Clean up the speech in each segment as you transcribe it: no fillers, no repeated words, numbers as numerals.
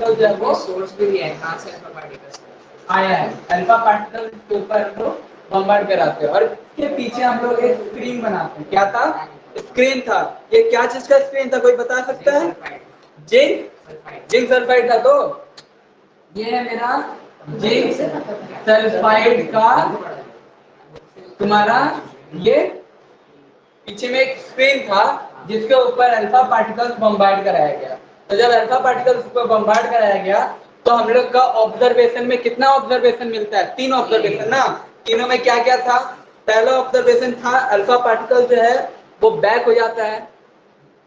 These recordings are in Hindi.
तो जो है वो सोर्स भी दिया है, कहाँ से अल्फा पार्टिकल्स आया है, अल्फा पार्टिकल के ऊपर हम लोग बम्बार्ड कराते हैं। और इसके पीछे हम लोग एक स्क्रीन बनाते हैं। क्या था? स्क्रीन था। ये क्या चीज का स्क्रीन था, कोई बता सकता है? जिंक सल्फाइड था। तो ये है मेरा जिंक सल्फाइड का तुम्हारा ये पीछे में एक स्क्रीन था जिसके ऊपर अल्फा पार्टिकल्स बम्बार्ड कराया गया। तो जब अल्फा पार्टिकल्स को बम्बार्ड कराया गया तो हम लोग का ऑब्जर्वेशन में कितना ऑब्जर्वेशन मिलता है? 3 ऑब्जर्वेशन ना। तीनों में क्या क्या था? पहला ऑब्जर्वेशन था अल्फा पार्टिकल जो है वो बैक हो जाता है,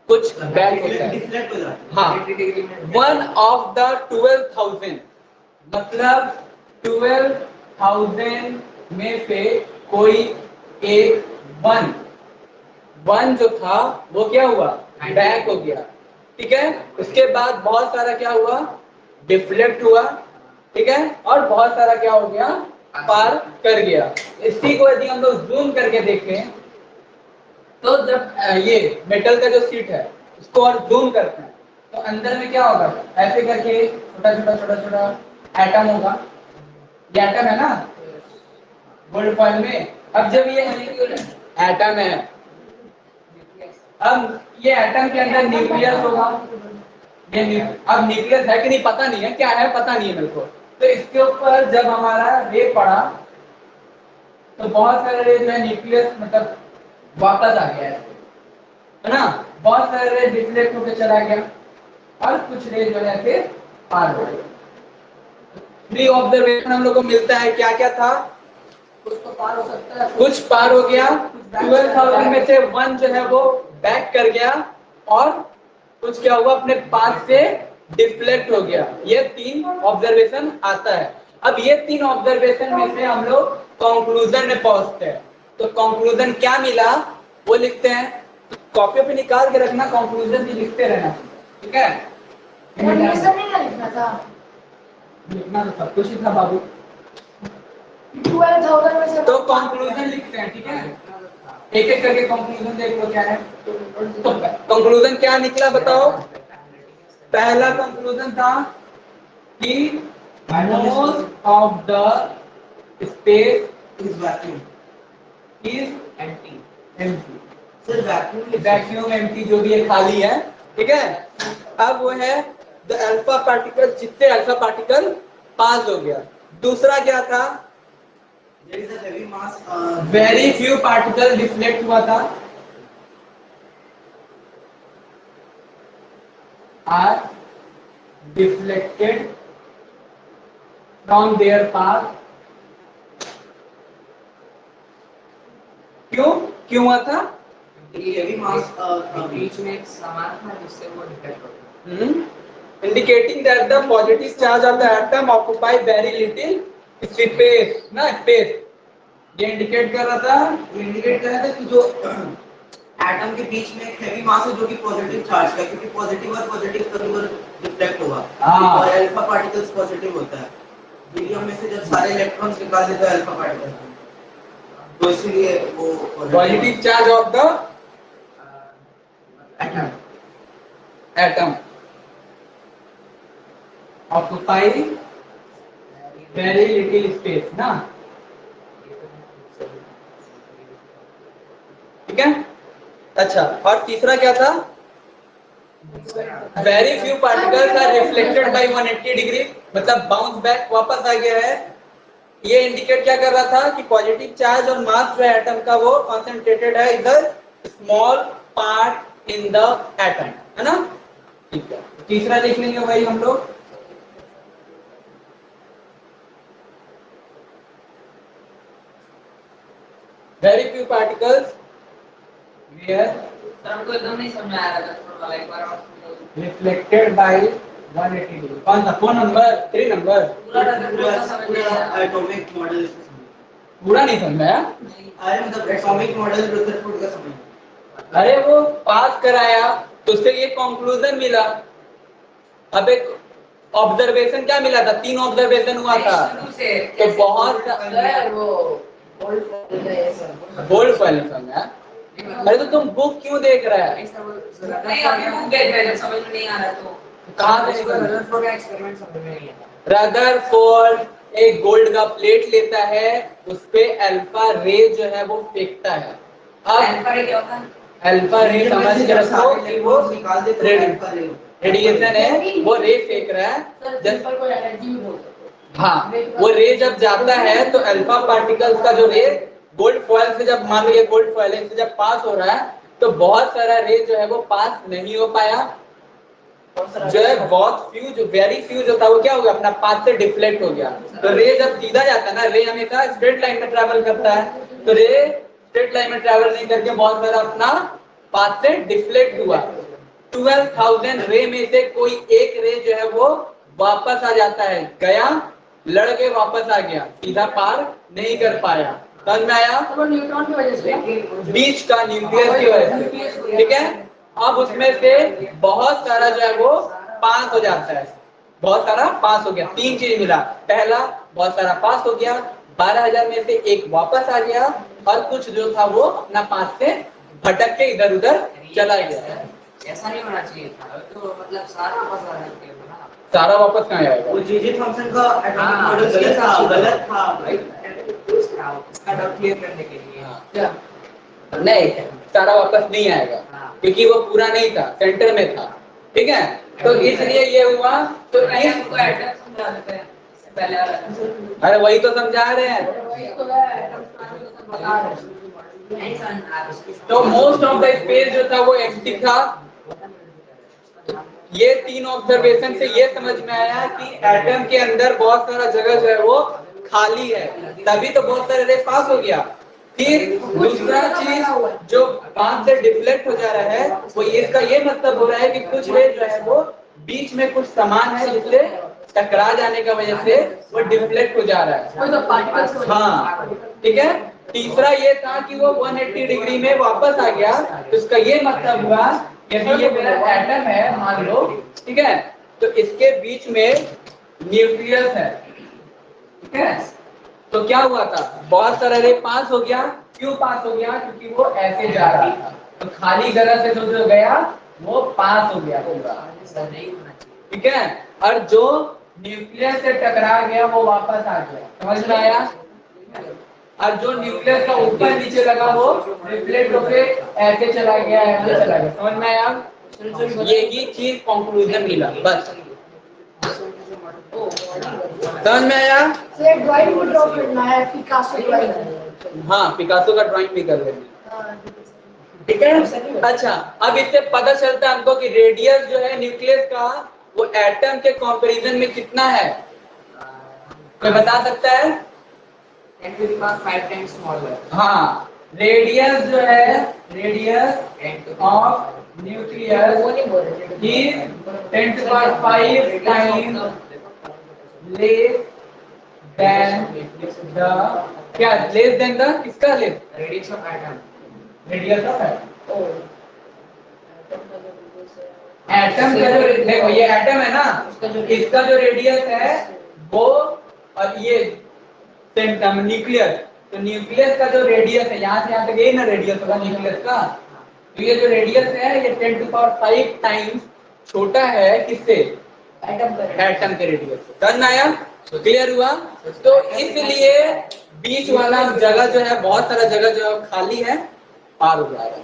कुछ बैक होता है। हाँ, 1 ऑफ द 12,000, मतलब 12,000 में से कोई एक वन जो था वो क्या हुआ? बैक हो गया। ठीक है। उसके बाद बहुत सारा क्या हुआ? डिफ्लेक्ट हुआ। ठीक है। और बहुत सारा क्या हो गया? पार कर गया। इसी को यदि हम लोग जूम करके देखें तो जब ये मेटल का जो शीट है उसको और जूम करते हैं तो अंदर में क्या होगा? ऐसे करके छोटा छोटा छोटा छोटा एटम होगा। ये एटम है ना गोल्ड फॉइल में। अब जब ये एटम है, अब ये एटम के अंदर न्यूक्लियस होगा। अब न्यूक्लियस है कि नहीं पता नहीं है, क्या है पता नहीं है मेरे को। तो इसके ऊपर जब हमारा रे पड़ा तो बहुत सारे रे जो है न्यूक्लियस मतलब वापस आ गया है ना। बहुत सारे रे डिफ्लेक्ट होकर चला गया और कुछ रे जो है फिर पार हो गए। फ्री ऑब्जर्वेशन हम लोग को मिलता है। क्या क्या था? कुछ तो पार हो सकता है, कुछ पार हो गया। 12,000 में से 1 जो है वो बैक कर गया और कुछ क्या हुआ? अपने पाथ से डिफ्लेक्ट हो गया। ये 3 ऑब्जर्वेशन आता है। अब ये 3 ऑब्जर्वेशन में से हम लोग कंक्लूजन में पहुंचते हैं। तो कंक्लूजन क्या मिला वो लिखते हैं। कॉपी पे निकाल के रखना, कंक्लूजन भी लिखते रहना। ठीक है। लिखना तो सब कुछ ही था बाबू। 12,000 में से तो कंक्लूजन लिखते हैं। ठीक है। एक एक करके कंक्लूजन देख लो क्या है। तो कंक्लूजन क्या निकला बताओ? पहला कंक्लूजन था कि most of the space is vacuum, is empty. Vacuum empty जो भी है खाली है। ठीक है। अब वो है द अल्फा पार्टिकल, जिससे अल्फा पार्टिकल पास हो गया। दूसरा क्या था? वेरी फ्यू पार्टिकल डिफ्लेक्ट हुआ था। Are deflected from their path. क्यों क्यों हुआ था? हेवी मास बीच में एक सामान था जिससे वो डिफेक्ट हो गया। Indicating that the positive charge of the atom occupy very little space ना स्पेस। ये इंडिकेट कर रहा था कि जो एटम के बीच में एक हेवी मास है जो कि पॉजिटिव चार्ज का, क्योंकि पॉजिटिव और पॉजिटिव कभी रिफ्लेक्ट होगा और अल्फा पार्टिकल्स पॉजिटिव होता है। हीलियम में से जब सारे इलेक्ट्रॉन्स निकाल देता है अल्फा पार्टिकल, तो इसलिए वो positive charge of the atom occupy very little space ना। ठीक है। अच्छा, और तीसरा क्या था? Very few particles are reflected by 180 degree, मतलब बाउंस बैक वापस आ गया है। ये इंडिकेट क्या कर रहा था कि पॉजिटिव चार्ज और मास जो है एटम का वो कंसंट्रेटेड है इधर small part in the atom, है ना। ठीक है। तीसरा देख लेंगे भाई हम लोग। वेरी फ्यू पार्टिकल्स वेयर हमको एकदम नहीं समझ आ रहा था, थोड़ा एक बार और रिफ्लेक्टेड बाय 180 डिग्री। कौन सा? 4 नंबर 3 नंबर? पूरा एटॉमिक मॉडल पूरा नहीं समझा। अरे मतलब एटॉमिक मॉडल रदरफोर्ड का समझ। अरे वो पास कराया तो उससे ये कंक्लूजन मिला। अब एक ऑब्जर्वेशन क्या मिला था? 3 ऑब्जर्वेशन हुआ था। तो बहुत वो बोल्ड फॉर्मेशन है। अरे तो तुम बुक क्यों देख रहा है? नहीं अभी बुक देख रहे हैं, समझ में नहीं आ रहा तो कहाँ से रदरफोर्ड का एक्सपेरिमेंट समझ में नहीं आता। रदरफोर्ड एक गोल्ड का प्लेट लेता है, उस पे अल्फा रे जो है वो फेंकता है। अब अल्फा रे क्या होता है? अल्फा रे समझ के रखो कि वो निकाल दे रेडिएशन है, वो रे फेंक रहा है। सिंपल कोई एनर्जी भी बोल सकते हो। हाँ, वो रे जब जाता है तो अल्फा पार्टिकल्स का जो रे गोल्ड फॉयल से जब मान लो गोल्ड फॉयल से जब पास हो रहा है तो बहुत सारा रे जो है वो पास नहीं हो पाया, जो है बहुत फ्यूज वेरी फ्यूज होता है वो क्या हो गया अपना पाथ से डिफ्लेक्ट हो गया। तो रे जब सीधा जाता है ना, रे हमेशा स्ट्रेट लाइन में ट्रैवल करता है, तो रे स्ट्रेट लाइन में ट्रैवल नहीं करके बहुत सारा अपना पाथ से डिफ्लेक्ट हुआ। 12,000 रे में से कोई एक रे जो है वो वापस आ जाता है, गया लड़ के वापस आ गया, सीधा पार नहीं कर पाया। समझ में आया? न्यूट्रॉन की वजह से, बीच का न्यूक्लियस की वजह से, ठीक है। अब उसमें से बहुत सारा जो है वो पास हो जाता है, बहुत सारा पास हो गया। तीन चीज मिला, पहला बहुत सारा पास हो गया, 12,000 में से एक वापस आ गया, और कुछ जो था वो अपना पास से भटक के इधर उधर चला गया। ऐसा नहीं होना चाहिए था, तो मतलब सारा वापस आ जाता है। सारा वापस कहाँ आएगा? वो जीजी फंक्शन का एटॉमिक मॉडल गलत था भाई, इसका डाउट क्लियर करने के लिए। क्या नहीं, सारा वापस नहीं आएगा क्योंकि वो पूरा नहीं था, सेंटर में था, ठीक है। तो इसलिए ये हुआ। तो इसको एटम समझा देते हैं पहले। अरे वही तो समझा रहे हैं, तो मोस्ट ऑफ द स्पेस जो था वो एम्प्टी था। ये तीन ऑब्जर्वेशन से ये समझ में आया कि एटम के अंदर बहुत सारा जगह जो है वो खाली है, तभी तो बहुत सारे रे पास हो गया। फिर दूसरा चीज जो पाथ से डिफ्लेक्ट हो जा रहा है, वो इसका ये मतलब हो रहा है कि कुछ रे जो है वो बीच में कुछ सामान है जिससे टकरा जाने की वजह से वो डिफ्लेक्ट हो जा रहा है। हाँ, ठीक है। तीसरा ये था कि वो 180 डिग्री में वापस आ गया, तो इसका ये मतलब हुआ यदि ये मेरा एटम है मान लो, ठीक है, तो इसके बीच में न्यूक्लियस है, ठीक है। तो क्या हुआ था, बहुत सारा रे पास हो गया। क्यों पास हो गया? क्योंकि वो ऐसे जा रहा था, तो खाली जगह से जो गया वो पास हो गया पूरा, ठीक है। और जो न्यूक्लियस से टकरा गया वो वापस आ गया। समझ में आया? और जो न्यूक्लियस का ऊपर नीचे लगा वो रिफ्लेक्ट होके ऐसे चला गया, ऐसे चला गया। समझ में आया? यही चीज कंक्लूजन मिला बस। समझ में आया? ड्राइंग भी ड्रॉ करना है, पिकासो ड्राइंग। हाँ, पिकासो का ड्राइंग भी कर लेंगे, ठीक है। अच्छा, अब इससे पता चलता है हमको कि रेडियस जो है न्यूक्लियस का वो एटम के कंपैरिजन में कितना है, कोई बता सकता है? 10 to the power 5 times smaller। हाँ, रेडियस जो है, radius of nucleus is 10 to the power 5 times less than the, क्या लेस देन द, किसका less? Radius of atom, radius of atom. Atom का जो, देखो ये एटम है ना, इसका जो रेडियस है वो, और ये सेंटम न्यूक्लियस, तो न्यूक्लियस का जो रेडियस है यहाँ से यहाँ तक, यही ना रेडियस होगा न्यूक्लियस का, तो ये जो रेडियस है ये 10 to the power 5 टाइम्स छोटा है किससे? एटम के रेडियस से। समझ में आया? क्लियर हुआ? तो इसलिए बीच वाला जगह जो है, बहुत सारा जगह जो है खाली है, पार हो जा रहा है।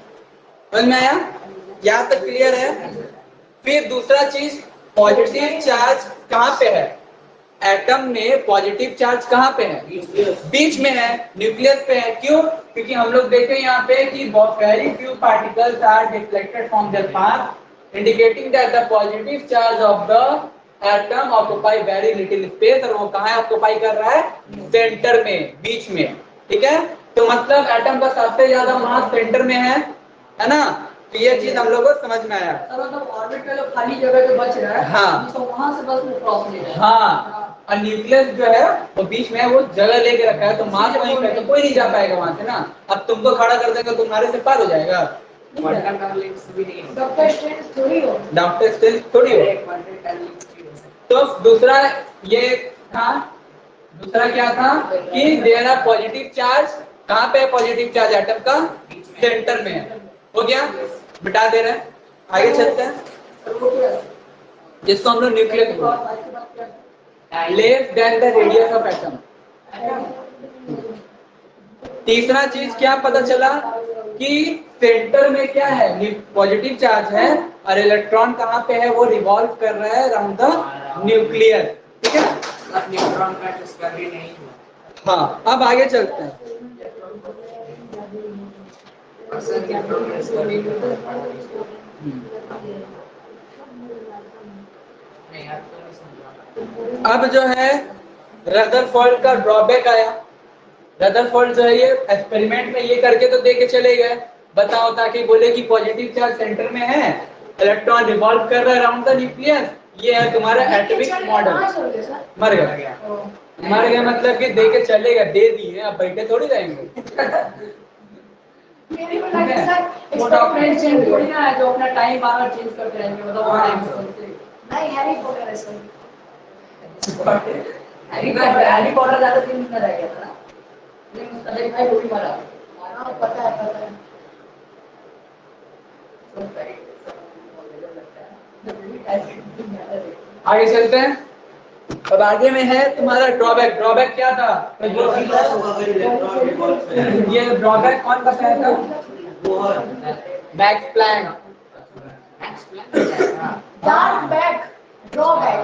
समझ में आया? यहाँ तक क्लियर है? फिर दूसरा चीज, पॉजिटिव चार्ज कहाँ पे है? एटम में पॉजिटिव चार्ज कहाँ पे है? बीच में है, न्यूक्लियस पे है। क्यों? क्योंकि हम लोग देखें यहाँ पे कि very few particles are deflected from their path, indicating that the positive charge of the atom occupy very little space, और वो कहाँ है ऑक्यूपाई कर रहा है? सेंटर में, बीच में, ठीक है। तो मतलब एटम का सबसे ज्यादा मास सेंटर में है ना। तो ये चीज हम लोगों को समझ में आया। मतलब ऑर्बिट का जो खाली जगह जो बच रहा है, हाँ, तो वहां से बस वो क्रॉस ले जाए। हाँ, और न्यूक्लियस जो है वो बीच में है, वो जगह लेके रखा है, तो मास वहीं पे, तो कोई नहीं जा पाएगा वहां से ना। अब तुमको खड़ा कर देगा, तुम्हारे से पार हो जाएगा। डॉक्टर स्ट्रेंज थोड़ी हो, डॉक्टर स्ट्रेंज थोड़ी हो। तो दूसरा ये था, दूसरा क्या था कि देयर आर पॉजिटिव चार्ज, कहाँ पे है पॉजिटिव चार्ज एटम का? सेंटर में है। हो गया, मिटा दे रहे हैं, आगे चलते हैं। जिसको हम लोग न्यूक्लियस बोलते हैं, less than the radius of atom. तीसरा चीज क्या पता चला कि सेंटर में क्या है, पॉजिटिव चार्ज है और इलेक्ट्रॉन कहाँ पे है, वो रिवॉल्व कर रहा है अराउंड द न्यूक्लियस। ठीक है, अब न्यूट्रॉन का डिस्कवरी नहीं हुआ। हाँ अब आगे चलते हैं। असल न्यूट्रॉन का डिस्कवरी नहीं, अब तो नहीं समझा। अब जो है रदरफोर्ड का ड्रॉबैक आया। रदरफोर्ड जो है ये एक्सपेरिमेंट में ये करके तो दे के चले गए, बताओ, ताकि बोले कि पॉजिटिव चार्ज सेंटर में है, इलेक्ट्रॉन रिवॉल्व कर रहा है अराउंड द न्यूक्लियस, ये है तुम्हारा एटॉमिक मॉडल। मर गया, मर गया मतलब कि दे के चले गए, दे दिए, अब बैठे थोड़ी रहेंगे। मेरे को लगता है सर वो डॉक्यूमेंट चेंज थोड़ी ना है जो अपना टाइम बार-बार चेंज करते रहेंगे, मतलब वो टाइम नहीं हैरी पॉटर है सर। हैरी पॉटर ज्यादा दिन में रह गया था ना, लेकिन उसका देख भाई वो भी मरा। हाँ पता है पता है। आगे चलते हैं। अब आगे में है तुम्हारा ड्रॉबैक। ड्रॉबैक क्या था? ये ड्रॉबैक कौन बताया था? Max Planck. Dark back drawback.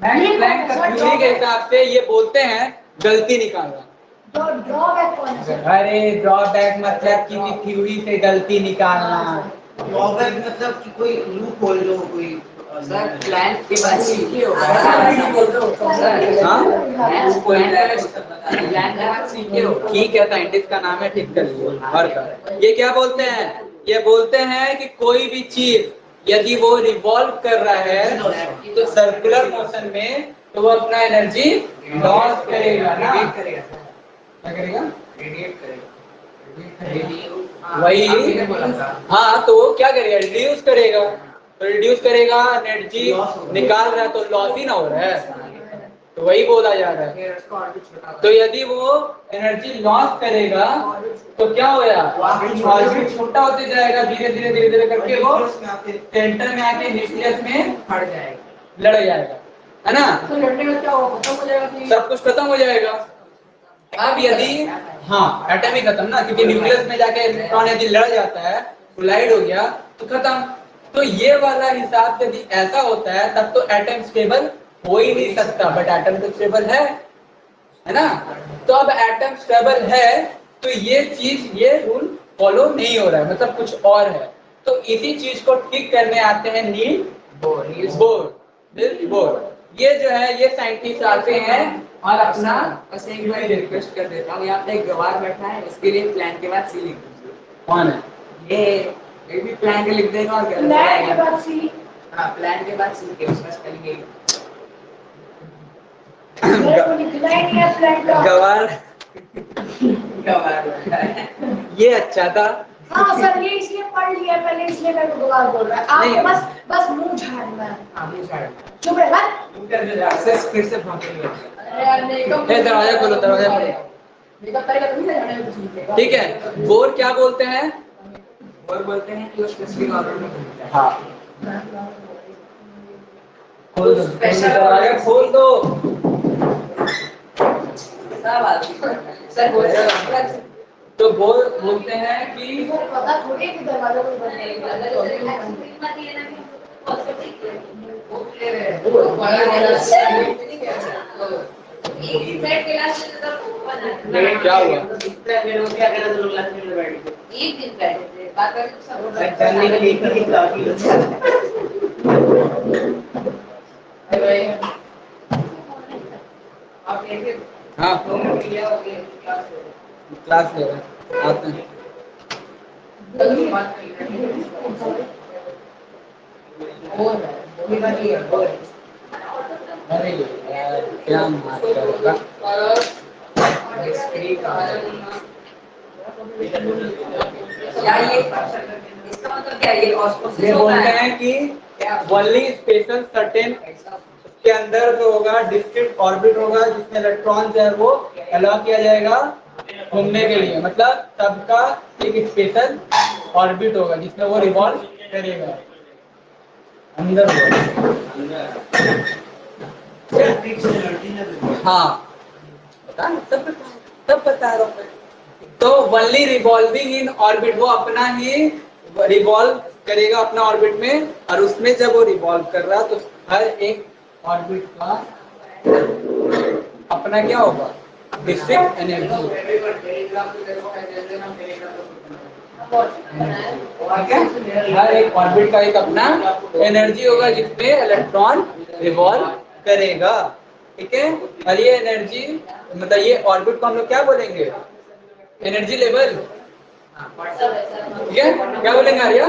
Max Planck का थ्योरी के हिसाब से ये बोलते हैं गलती निकालना। तो ड्रॉबैक कौन है? अरे ड्रॉबैक मतलब किसी थ्योरी से गलती निकालना। ड्रॉबैक मतलब कि कोई लूप होल जो कोई सर प्लान के बाद सीखे हो ठीक है, साइंटिस्ट का नाम है, ठीक कर लीजिए। और ये क्या बोलते हैं? ये बोलते हैं कि कोई भी चीज यदि वो रिवॉल्व कर रहा है तो सर्कुलर मोशन में, तो वो अपना एनर्जी लॉस करेगा ना। क्या करेगा? रेडिएट करेगा। वही, हाँ तो वो क्या करेगा? रिड्यूस करेगा। तो रिड्यूस करेगा, एनर्जी निकाल रहा है तो लॉस ही ना हो रहा है, तो वही बोला जा रहा है। तो यदि वो एनर्जी लॉस करेगा तो क्या होगा? ऑर्बिट छोटा होते जाएगा, धीरे धीरे धीरे धीरे करके वो सेंटर में आके न्यूक्लियस में फट जाएगा, लड़ जाएगा, है ना। तो लड़ने में क्या होगा? खत्म हो जाएगा। सब कुछ खत्म हो जाएगा। अब यदि हाँ एटम ही खत्म ना, क्योंकि न्यूक्लियस में जाके इलेक्ट्रॉन यदि लड़ जाता है, कोलाइड हो गया तो खत्म। तो ये वाला हिसाब यदि ऐसा होता है तब तो एटम स्टेबल हो ही नहीं सकता, बट एटम तो स्टेबल है ना। तो अब एटम स्टेबल है तो ये चीज, ये रूल फॉलो नहीं हो रहा है, मतलब कुछ और है। तो इसी चीज को ठीक करने आते हैं नील्स बोर। ये जो है ये साइंटिस्ट आते हैं और अपना बस एक बार रिक्वेस्ट कर देता हूँ, यहाँ पे एक गवार बैठा है, इसके लिए प्लान के बाद सी लिख दीजिए। कौन है? ये भी प्लान के लिख देगा और प्लान के बाद सी। हाँ प्लान के बाद सी के उसका स्पेलिंग यही। मेरे को लिखना ही नहीं है प्लान का। गवार बैठा है। ये अच्छा था। हाँ सर ये इसलिए पढ़ लिया पहले, इसलिए मेरे को गवार बोल रहा है। आपको बस मुंह झाड़ना है। हाँ मुझे साइड चुप रह बस। फिर से भागेंगे। अरे यार मेकअप। दरवाजा खोलो, दरवाजा खोलो। मेकअप करेगा तो नहीं झाड़ने में कुछ नहीं। ठीक है, बोर क्या बोलते हैं? और बोलते हैं कि वो स्पेसिफिक ऑर्डर में घूमता है। हाँ खोल दो, दरवाजा खोल दो। सर बोल रहे हो तो बोर बोलते हैं कि पता थोड़ी है कि दरवाजा कोई बंद करेगा। क्या हुआ? एक दिन बैठे थे, बात करके सब हाँ क्लास ले रहे हैं, आते हैं। अरे यार क्या मार करेगा? इसका मतलब क्या है? ये ऑस्मोसिस ये होता बोलते है। हैं कि ओनली स्पेशल सर्टेन के अंदर जो होगा डिस्क्रीट ऑर्बिट होगा जिसमें इलेक्ट्रॉन जो है वो अलाउ किया जाएगा घूमने के लिए, मतलब सबका एक स्पेशल ऑर्बिट होगा जिसमें वो रिवॉल्व करेगा। अंदर होगा। हाँ बता, तब बता रहा हूँ मैं। तो वनली रिवॉल्विंग इन ऑर्बिट, वो अपना ही रिवॉल्व करेगा अपना ऑर्बिट में, और उसमें जब वो रिवॉल्व कर रहा तो हर एक ऑर्बिट का अपना क्या होगा, डिस्ट्रिक्ट एनर्जी। हर एक ऑर्बिट का एक अपना एनर्जी होगा जिसमें इलेक्ट्रॉन रिवॉल्व करेगा, ठीक है। और ये एनर्जी मतलब ये ऑर्बिट को हम लोग क्या बोलेंगे, एनर्जी लेवल, ठीक है। क्या बोलेंगे आर्या,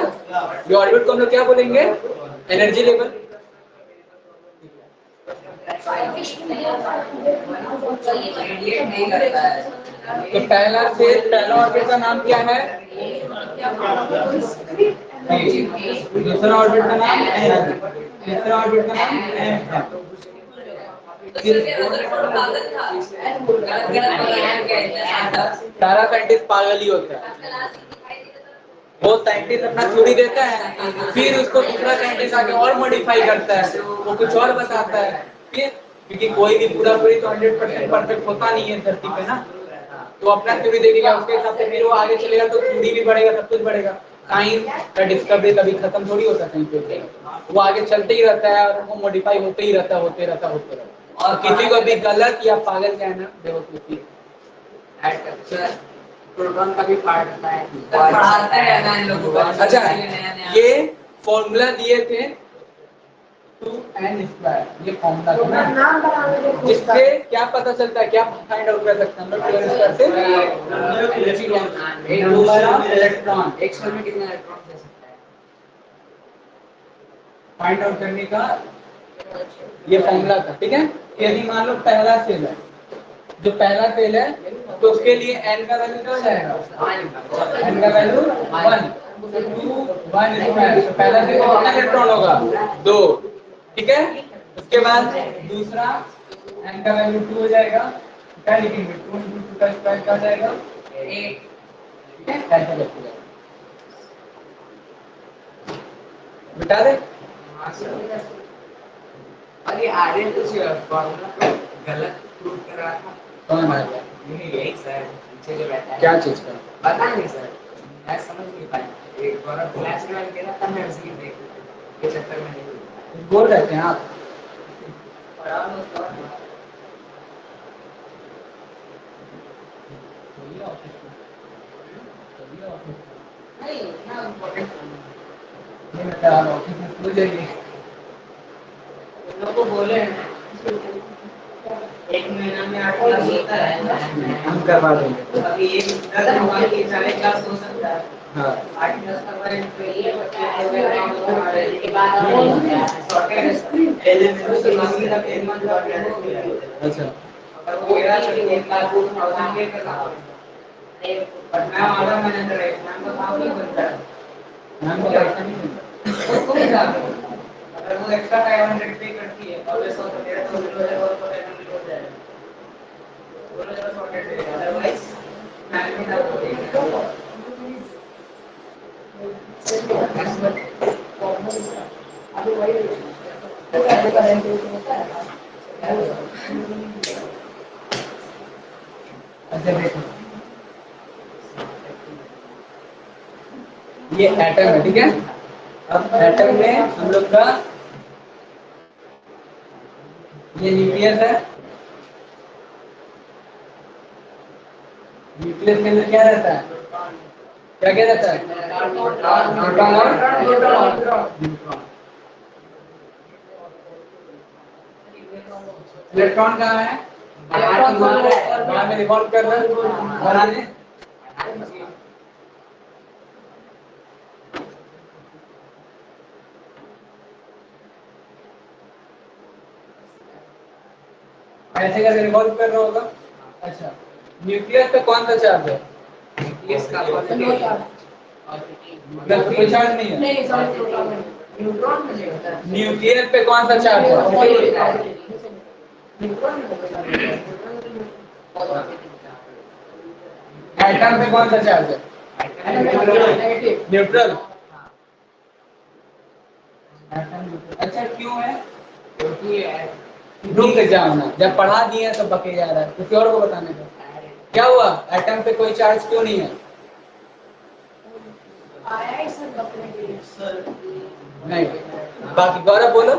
ये ऑर्बिट को हम लोग क्या बोलेंगे, एनर्जी लेवल। तो पहला ऑर्बिट का नाम क्या है, दूसरा ऑर्बिट का नाम एन, तीसरा ऑर्बिट का नाम एम है। सारा साइंटिस्ट पागल ही होता है, वो साइंटिस्ट अपना थ्योरी देता है, फिर उसको दूसरा साइंटिस्ट आके और मॉडिफाई करता है, वो कुछ और बताता है, फिर क्योंकि कोई भी पूरा पूरी तो 100% परफेक्ट होता नहीं है धरती पे ना, तो अपना थ्योरी देखेगा, उसके हिसाब से फिर वो आगे चलेगा, तो थ्योरी भी बढ़ेगा, सब कुछ बढ़ेगा। साइंस का डिस्कवरी कभी खत्म थोड़ी होता कहीं पे, वो आगे चलते ही रहता है और वो मॉडिफाई होते ही रहता, होते रहता। और किसी को भी गलत या पागल कहना बेवकूफी। प्रोटॉन का भी पार्ट होता है, पढ़ाते रहना इन लोगों को। अच्छा, ये फॉर्मूला दिए थे 2n², ये फॉर्मूला था ना, नाम बताने दे खुद का। जिससे क्या पता चलता है, क्या फाइंड आउट कर सकते हैं हम लोग 2n² से, नंबर ऑफ इलेक्ट्रॉन, एक सेल में कितने इलेक्ट्रॉन दे सकता है, फाइंड आउट करने का ये फॉर्मूला था, ठीक है। यदि मान लो पहला सेल है, जो पहला सेल है तो उसके लिए n का वैल्यू क्या हो जाएगा, n का वैल्यू 1, 2 1 स्क्वायर, तो पहला सेल में कितना इलेक्ट्रॉन होगा, 2, ठीक है। उसके बाद दूसरा n का वैल्यू 2 हो जाएगा, क्या लिखेंगे, 2 × 2 का स्क्वायर क्या हो जाएगा 8, ठीक है, ऐसे लिखेंगे, बता दे। और ये आर्यन कुछ फॉर्मूला को गलत प्रूव कर रहा था, कौन है, यही सर पीछे जो बैठा है, क्या चीज का, पता नहीं सर, मैं समझ नहीं पाया, एक बार क्लास में कह रहा था, मैं उसी देख के चक्कर में नहीं बोल रहे थे आप, नहीं ना इम्पोर्टेंट ये मतलब ऑफिस में भूल जाइए, लोगों को बोले हैं, एक महीना में 8 क्लास होता है, हम करवा देंगे। अभी ये 10 हुआ कि 4.5 क्लास हो सकता है, हाँ 8 क्लास करवाए तो ये के बाद शॉर्टेज एलिमेंट से मांगी तक एक मंथ और अच्छा, अगर वो मेरा तो 1 लाख 2000 के करना पड़ता है, ऑर्डर मैनेजर है, नाम का काम नहीं बनता है, मैम को पैसा नहीं मिलता, उसको भी जाते हैं, अगर वो एक्स्ट्रा 500 पे करती है और वैसे तो मेरा तो और पेमेंट हो जाएगा, बोलो जरा शॉर्टेज है, अदरवाइज मैं भी ना बोलूंगा। अच्छा देखो, ये एटम है, ठीक है। अब एटम में हम लोग का ये न्यूक्लियस है, न्यूक्लियस के अंदर क्या रहता है, क्या क्या रहता है, न्यूट्रॉन और न्यूट्रॉन। इलेक्ट्रॉन कहाँ है, बाहर में रिवॉल्व कर रहा है, बनाने ऐसे करके रिवॉल्व कर रहा होगा। अच्छा, न्यूक्लियस पे कौन सा चार्ज है, न्यूक्लियस का कोई चार्ज नहीं है, नहीं सॉरी न्यूट्रॉन में होता है, न्यूक्लियस पे कौन सा चार्ज है, न्यूट्रॉन में एटम पे कौन सा चार्ज है, न्यूट्रल। अच्छा क्यों है? क्योंकि रुक जाओ ना, जब पढ़ा दिए तो बके जा रहा है, किसी और को बताने का। क्या हुआ? एटम पे कोई चार्ज क्यों नहीं है? आया है सर बकने के लिए। नहीं। बाकी गौरव बोलो,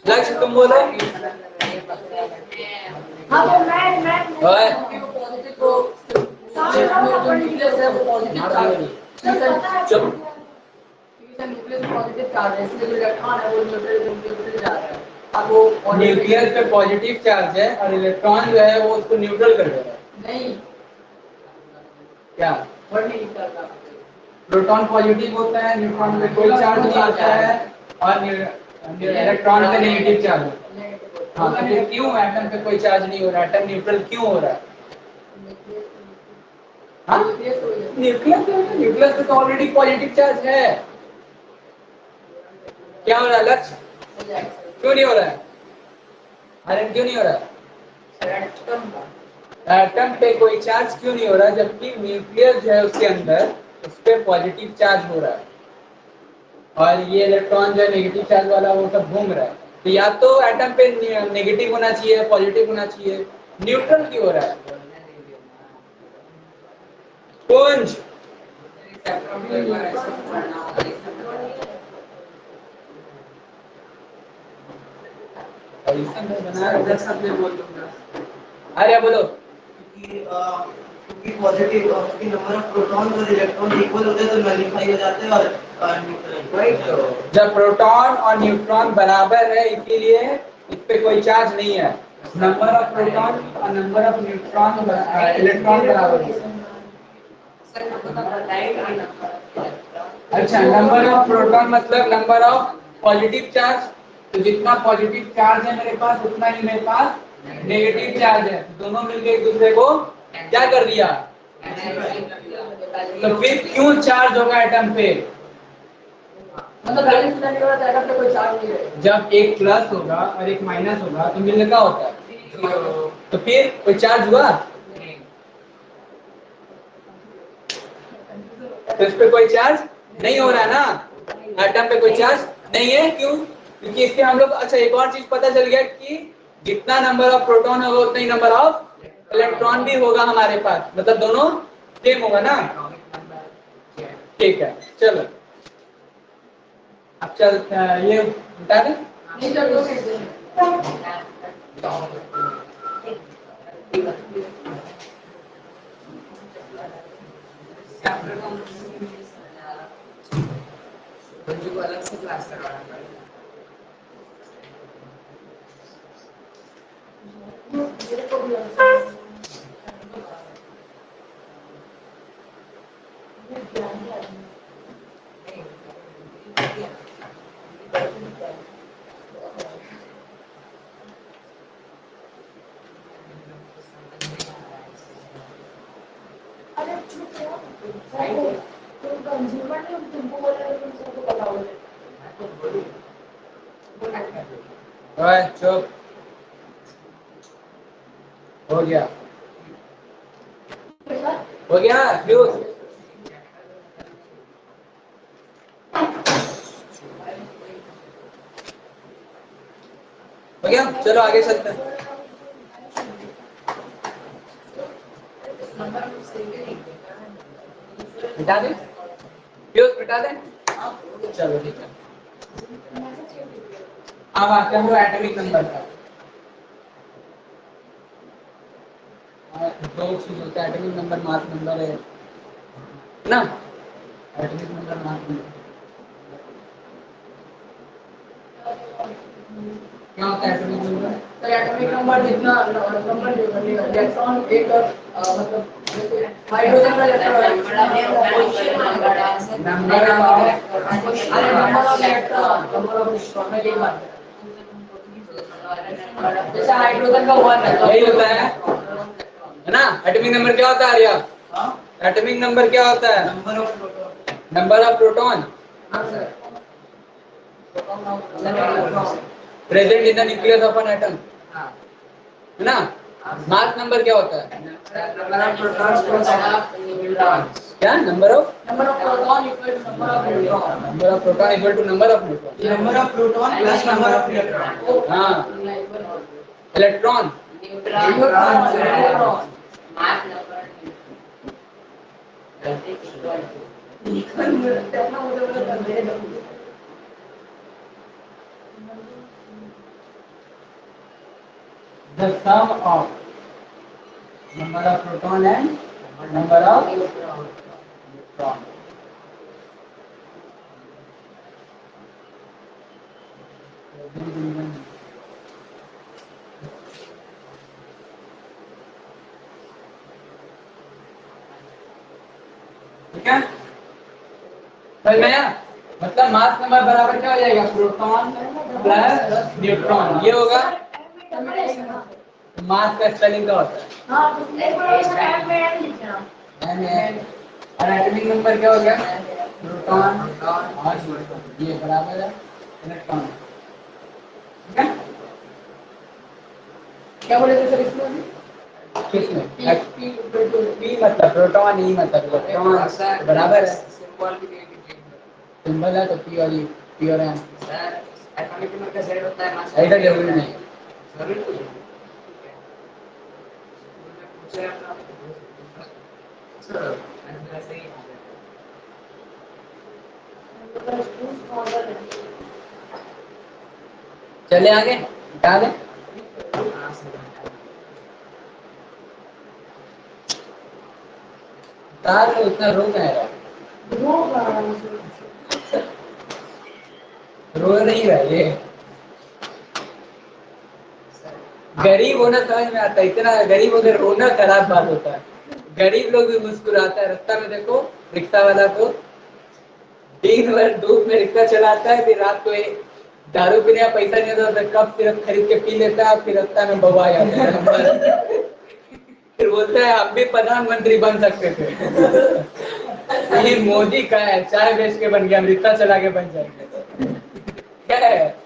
लक्ष्य तुम बोलो। हाँ तो मैं ओए, न्यूक्लियस है वो पॉजिटिव चार्ज चुप। न्यूक्लियस पॉजिटिव चार्ज है, इसलिए जो इलेक्ट्रॉन है वो न्यूट्रल जा रहा है। अब वो न्यूक्लियस पे पॉजिटिव चार्ज है और इलेक्ट्रॉन जो है वो उसको न्यूट्रल कर देगा। नहीं, क्या? वर्ड नहीं करता। प्रोटॉन पॉजिटिव होता है, न्यूट्रॉन पे कोई चार्ज नहीं होता है और इलेक्ट्रॉन पे नेगेटिव चार्ज होता है। हाँ, तो फिर क्यों एटम पे कोई चार्ज नहीं हो रहा? एटम न्यूट्रल क्यों हो रहा है? हाँ? न्यूक्लियस पे तो ऑलरेडी पॉजिटिव चार्ज है। क्या हो रहा है लक्ष्य? क्यों नहीं हो रहा है? आर्यन क्यों नहीं हो रहा है? एटम पे कोई चार्ज क्यों नहीं हो रहा, जबकि न्यूक्लियस जो है उसके अंदर उस पे पॉजिटिव चार्ज हो रहा है और ये इलेक्ट्रॉन जो है नेगेटिव चार्ज वाला वो सब घूम रहा है। तो या तो एटम पे नेगेटिव होना चाहिए, पॉजिटिव होना चाहिए, न्यूट्रल क्यों हो रहा है? कुंज अरे बोलो। क्योंकि पॉजिटिव क्योंकि नंबर ऑफ प्रोटॉन और इलेक्ट्रॉन इक्वल होते हैं तो नलिफाई हो जाते हैं और न्यूट्रल। जब प्रोटॉन और न्यूट्रॉन बराबर है इसीलिए इस पे कोई चार्ज नहीं है। नंबर ऑफ प्रोटॉन और नंबर ऑफ न्यूट्रॉन इलेक्ट्रॉन बराबर है। अच्छा, नंबर ऑफ प्रोटॉन मतलब नंबर ऑफ पॉजिटिव चार्ज। तो जितना पॉजिटिव चार्ज है मेरे पास उतना ही मेरे पास नेगेटिव चार्ज है। दोनों मिलकर एक दूसरे को क्या कर दिया? तो फिर क्यों चार्ज होगा एटम पे? मतलब बैलेंस करने के बाद एटम पे कोई चार्ज नहीं रहेगा। जब एक प्लस होगा और एक माइनस होगा तो मिलने का होता है, तो फिर कोई चार्ज हुआ? तो इस पे कोई चार्ज नहीं हो रहा है ना, एटम पे कोई चार्ज नहीं है। क्यों? क्योंकि इसके हम लोग अच्छा एक और चीज पता चल गया कि जितना नंबर ऑफ प्रोटॉन होगा उतना ही नंबर ऑफ इलेक्ट्रॉन भी होगा हमारे पास, मतलब दोनों सेम होगा ना। ठीक है, चलो अब चल ये बता दें। नहीं तो दो कैसे बच्चों को अलग से क्लास करवाना पड़ेगा। मेरे को भी अरे चुप रहो, तुम कंज्यूमर नहीं, तुमको बोल रहे हो, तुम सबको पता हो ओए चुप हो गया, हो गया फ्यूज। हो गया, चलो आगे चलते हैं। मिटा दे फ्यूज, मिटा दे। चलो ठीक है, अब आते हैं हम लोग एटॉमिक नंबर पर। दो चीज होता है, एटॉमिक नंबर मास नंबर है ना। एटॉमिक नंबर मास नंबर क्या होता है? एटॉमिक नंबर तो एटॉमिक नंबर जितना नंबर इलेक्ट्रॉन एक मतलब जैसे हाइड्रोजन का नंबर ऑफ जैसे हाइड्रोजन का 1 है यही होता है ना। एटॉमिक नंबर क्या होता है आर्या? एटॉमिक नंबर क्या होता है? Number of proton present in the nucleus of an atom, है ना। मास नंबर क्या होता है? Number of protons to neutrons. क्या number of proton equal to number of neutron. Number of proton equal to number of neutron. Number of proton plus number of electron. हाँ electron neutron mass number the sum of number of proton and number of neutron. ठीक है समझ में आया? मतलब मास नंबर बराबर क्या हो जाएगा? प्रोटॉन प्लस न्यूट्रॉन ये होगा। मास का स्पेलिंग क्या होता है? हाँ तो एक बार सर एम में एम लिखना। एम है और एटॉमिक नंबर क्या हो गया? प्रोटॉन और न्यूट्रॉन ये बराबर है इलेक्ट्रॉन। ठीक है क्या बोले थे सर इसमें? किसमें? पी मतलब प्रोटॉन, ई मतलब इलेक्ट्रॉन बराबर है। सिंबल भी दे दीजिए सिंबल है तो पी और ई पी और एम। सर। एटॉमिक नंबर का सेट होता है मास ऐसा जरूरी नहीं। जरूरी नहीं है। पूछे अपना सर मैंने सही चले आगे डाले तार में उतना रो नहीं रहा, रो नहीं रहा ये। गरीब होना समझ में आता है, इतना गरीब होकर रोना खराब बात होता है। गरीब लोग भी मुस्कुराता है। रास्ता में देखो रिक्शा वाला को दिन भर धूप में रिक्शा चलाता है, फिर रात को दारू पीने का पैसा नहीं होता तो कप सिर्फ खरीद के पी लेता है, फिर रास्ता में बवा जाता है। फिर बोलता है हम भी प्रधानमंत्री बन सकते थे। ये मोदी का है, चाय बेच के बन गया, हम रिक्शा चला के बन जाएंगे। क्या है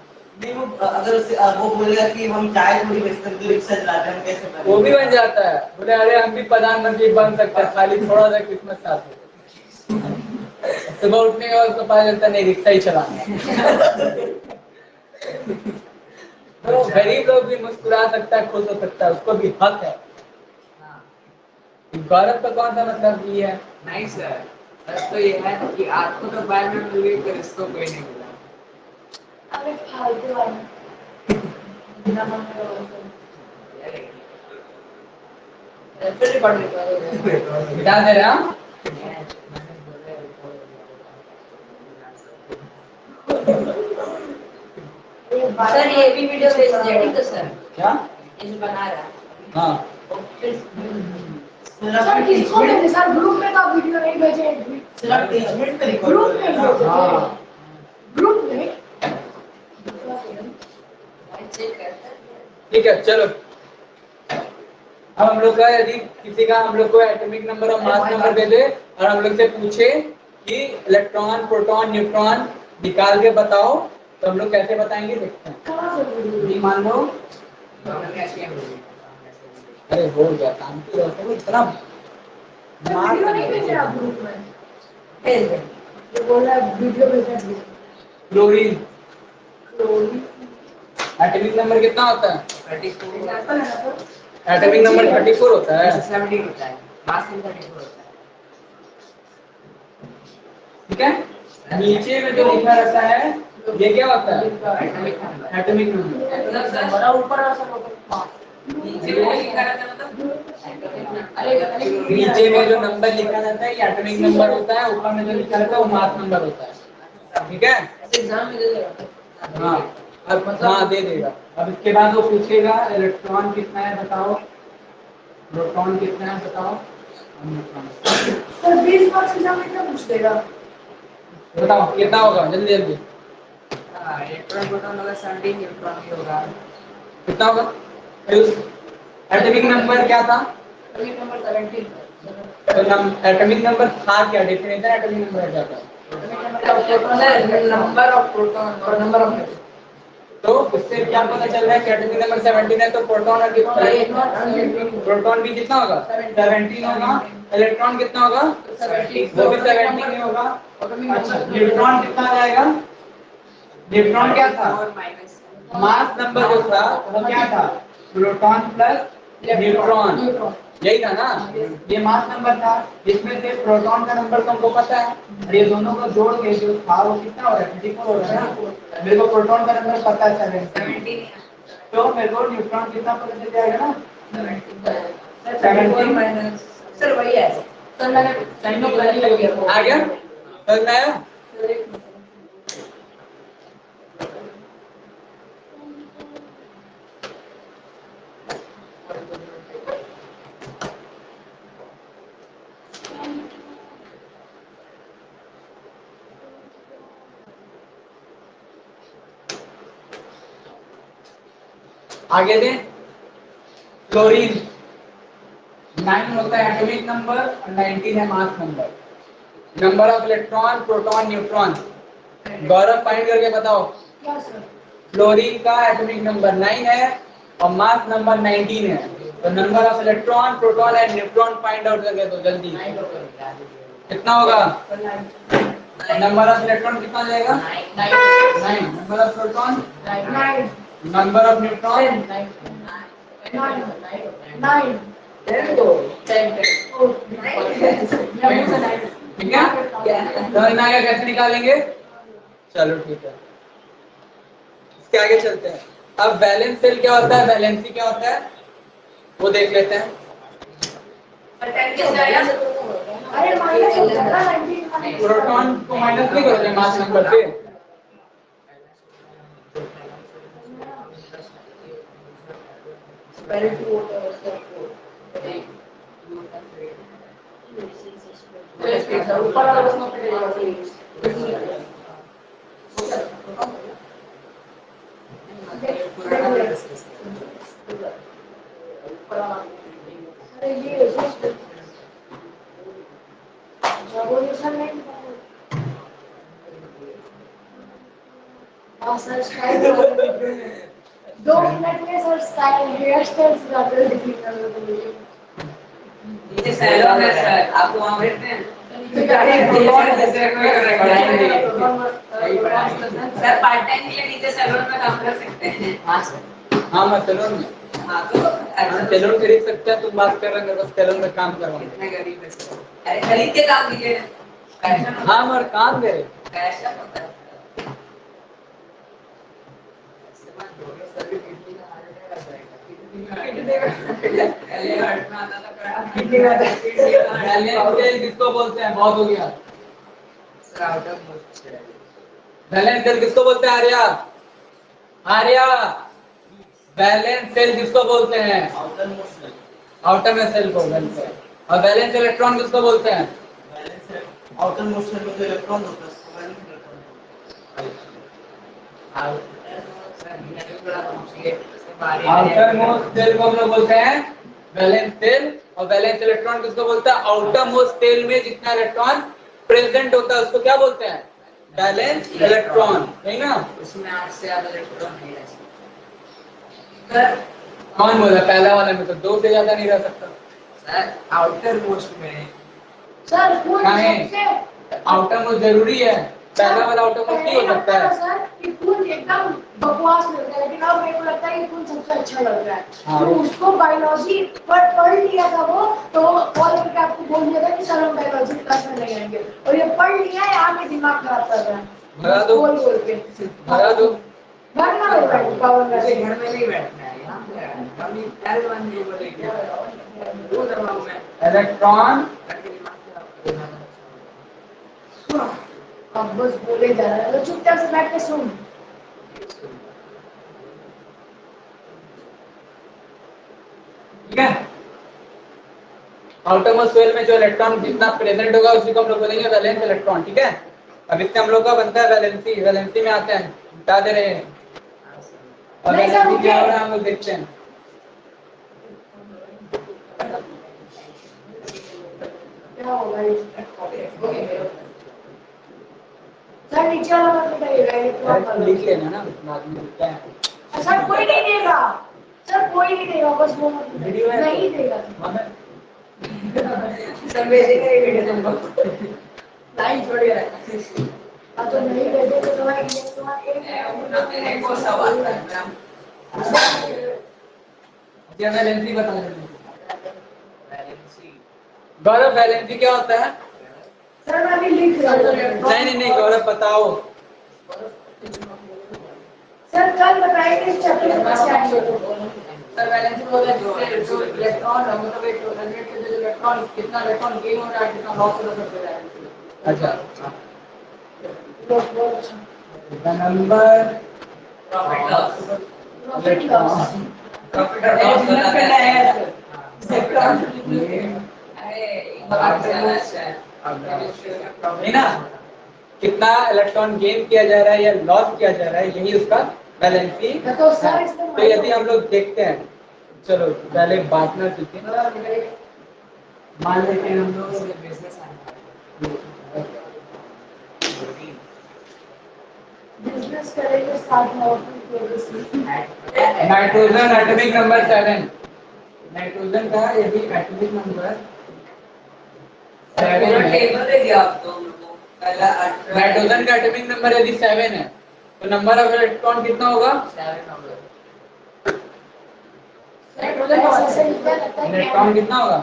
नहीं वो अगर वो बोलेगा कि हम चाय थोड़ी बेचते हैं तो रिक्शा चलाते हैं, हम कैसे बनेंगे? वो भी बन जाता है। बोले अरे हम भी प्रधानमंत्री बन सकते हैं, खाली थोड़ा सा किस्मत साथ हो। सुबह उठने के बाद उसको पता चलता नहीं रिक्शा ही चलाना। तो गरीब लोग भी मुस्कुरा सकता है, खुश हो सकता है, उसको भी हक है। गौरव का कौन सा मतलब ये है? नहीं सर, बस तो ये है कि आपको तो बाद में मिली पर इसको कोई नहीं मिला। अरे फालतू वाला बिना मन के एक्चुअली पढ़ लेता मिटा दे रहा हूं। सर ये भी वीडियो भेज दिया ठीक है सर, क्या? ये जो बना रहा है हाँ सर किसको भेजे सर? ग्रुप में का वीडियो नहीं भेजे। सर आप 23 मिनट पे रिकॉर्ड ग्रुप कर में रहे हैं। भेजे हाँ। ग्रुप में चेक करते हैं। ठीक है चलो। अब हम लोग का यदि किसी का हम लोग को एटॉमिक नंबर और मास नंबर दे दे और हम लोग से पूछे कि इलेक्ट्रॉन प्रोटॉन न्यूट्रॉन निकाल के बताओ, तो हम लोग कैसे बताएंगे देखते हैं। कहाँ से वीडियो? ये मान लो अरे हो गया काम की रहो इतना वीडियो नहीं भेजे आप ग्रुप में? भेज दे। ये बोल रहा है वीडियो भेजना है। क्लोरीन क्लोरीन एटॉमिक नंबर कितना होता है? 34 एग्जांपल है ना सर? एटॉमिक नंबर 34 होता है। 70 होता है, मास नंबर 34 होता है। ठीक है नीचे में जो लिखा रहता है ये क्या होता है? Atomic number. Atomic number. बड़ा ऊपर आ सकता नीचे में लिखा रहता है मतलब अरे नीचे में जो नंबर लिखा रहता है ये एटॉमिक नंबर होता है, ऊपर में जो लिखा रहता है वो मास नंबर होता है। ठीक है एग्जाम में दे देगा। हाँ अब हाँ दे देगा। अब इसके बाद वो पूछेगा इलेक्ट्रॉन कितना है बताओ, प्रोटॉन कितना है बताओ, और न्यूट्रॉन सर 20 मार्क्स एग्जाम में क्या पूछ देगा? बताओ कितना होगा जल्दी जल्दी इलेक्ट्रॉन प्रोटॉन होगा 70, न्यूट्रॉन भी होगा। कितना होगा? एटॉमिक नंबर क्या था? एटॉमिक नंबर 17 तो एटॉमिक नंबर था क्या? डेफिनेशन एटॉमिक नंबर क्या था? नंबर ऑफ प्रोटॉन और नंबर ऑफ न्यूट्रॉन। तो इससे क्या पता चल रहा है कि एटॉमिक नंबर 17 है, तो प्रोटॉन और प्रोटॉन भी कितना होगा 17 होगा, इलेक्ट्रॉन कितना होगा वो भी 17 ही होगा। अच्छा न्यूट्रॉन कितना आ जाएगा, न्यूट्रॉन क्या था मास नंबर जो था वो क्या था प्रोटॉन प्लस न्यूट्रॉन, यही था ना, ये मास नंबर था, इसमें से प्रोटॉन का नंबर तो हमको पता है और ये दोनों को जोड़ के जो था वो कितना हो रहा है 24 हो रहा है ना, मेरे को प्रोटॉन का नंबर पता है 17, तो मेरे को न्यूट्रॉन कितना पता चल जाएगा ना 17 माइनस सर वही है सर, मैंने टाइम पहले ही लग गया आ गया समझ में आया। आगे दें क्लोरीन 9 होता है एटॉमिक नंबर और 19 है mass number, number of electron proton neutron. Gaurav find करके बताओ क्या सर, क्लोरीन का एटॉमिक नंबर 9 है और मास नंबर 19 है, तो number of electron proton and neutron find out करके दो जल्दी। कितना होगा नंबर ऑफ इलेक्ट्रॉन कितना हो जाएगा 9, number of proton 9 number of neutron 9 ठीक है, समझ में आएगा कैसे निकालेंगे, चलो ठीक है। इसके आगे चलते हैं। अब वैलेंस सेल क्या होता है, वैलेंसी क्या होता है वो देख लेते हैं। अरे माइनस हो जाएगा 19 प्रोटॉन को माइनस नहीं करोगे मास नंबर से, ऊपर वाला उसमें पे अरे ये रेवोल्यूशन नहीं सर स्टाइल 2 मिनट में सर स्टाइल हेयर स्टाइल ज्यादा दिखने नीचे सैलून है सर, आपको वहाँ भेजते हैं सर, पार्ट टाइम के लिए नीचे सैलून में काम कर सकते हैं। हाँ सर, हाँ मैं सैलून में हाँ तो हम सैलून खरीद सकते हैं, तुम बात कर रहे हो मेरे को सैलून में काम करवाओ। कितने गरीब है सर, अरे खरीद के काम कीजिए, पैशन होता हाँ मगर काम करे है, पैशन होता है। बैलेंस किसको बोलते हैं, बहुत हो गया। बैलेंस सेल किसको बोलते हैं आर्या, आर्या बैलेंस सेल किसको बोलते हैं, आउटर में सेल को बोलते हैं। और बैलेंस इलेक्ट्रॉन किसको बोलते हैं, आउटर मोस्ट में जो इलेक्ट्रॉन होता है उसको valence electron. Outermost shell को हम लोग बोलते हैं वैलेंस सेल, और वैलेंस इलेक्ट्रॉन किसको बोलते हैं, आउटर मोस्ट सेल में जितना इलेक्ट्रॉन प्रेजेंट होता है उसको क्या बोलते हैं, वैलेंस इलेक्ट्रॉन, है ना। उसमें 8 से ज्यादा इलेक्ट्रॉन नहीं रह सकते सर कौन बोला, पहला वाला में तो 2 से ज्यादा नहीं रह सकता सर, आउटर मोस्ट में सर फुल नहीं। सबसे आउटर मोस्ट जरूरी है, पहला वाला आउटर मोस्ट नहीं हो सकता है। सर कि फुल एकदम बकवास लग रहा है, लेकिन अब मेरे को लगता है कि फुल सबसे अच्छा लग रहा है। हाँ। तो उसको बायोलॉजी पर पढ़ लिया था वो, तो कॉल करके आपको बोल दिया था कि सर हम बायोलॉजी क्लास में नहीं आएंगे, और ये पढ़ लिया है, आगे दिमाग खराब कर रहा है भगा दो, बोल के भगा दो। भरना होगा पावर में। मुझे घर में नहीं बैठना है, यहाँ पे रहना है। हम पहले बंद नहीं बोलेंगे, वो दबाव में इलेक्ट्रॉन ताकि दिमाग खराब करना। अब बस बोले जा रहा है, तो चुपचाप से बैठ के सुन। ठीक है, आउटर मोस्ट सेल में जो इलेक्ट्रॉन जितना प्रेजेंट होगा उसी को हम लोग बोलेंगे वैलेंस इलेक्ट्रॉन। ठीक है, अब इससे हम लोग का बनता है वैलेंसी, वैलेंसी में आते हैं, बता दे रहे हैं और नहीं सर, वैलेंसी क्या हो रुकिए। रहा है हम लोग देखते हैं। क्या होगा ये? सर सर नीचे वाला मत बताइएगा, इलेक्ट्रॉन वाला। लिख लेना ना बाद में क्या है। सर कोई नहीं देगा, सर कोई नहीं देगा, बस वो मत वीडियो है नहीं देगा। सर भेजेंगे ये वीडियो तुमको, लाइन छोड़ के रखना। अब तो नहीं देते तो तुम्हारा इलेक्ट्रॉन एक और सवाल था क्या वैलेंसी बता देंगे। गौरव वैलेंसी क्या होता है? सर मैं अभी लिख रहा हूँ। नहीं गौरव बताओ। सर कल बताएंगे इस चैप्टर में क्या है। सर वैलेंसी बोला जिससे जो इलेक्ट्रॉन मतलब एक एलिमेंट के जो इलेक्ट्रॉन कितना इलेक्ट्रॉन गेन हो रहा है कितना लॉस हो रहा है। अच्छा अच्छा the number profit loss profit loss. Profit और लॉस बताना है सर। नहीं ना, कितना इलेक्ट्रॉन गेन किया जा रहा है या लॉस किया जा रहा है, यही उसका वैलेंसी है। तो सर इसमें तो यदि हम लोग देखते हैं, चलो पहले बांटना सीखें। मान लेते हैं हम लोग बिजनेस करेंगे साथ में नाइट्रोजन एटॉमिक नंबर 7। नाइट्रोजन का यदि एटॉमिक नंबर 7 है, टेबल दे दिया आप दोनों को पहला नाइट्रोजन का एटॉमिक नंबर यदि 7 है तो नंबर ऑफ इलेक्ट्रॉन कितना होगा? 7 नंबर। इलेक्ट्रॉन कितना होगा?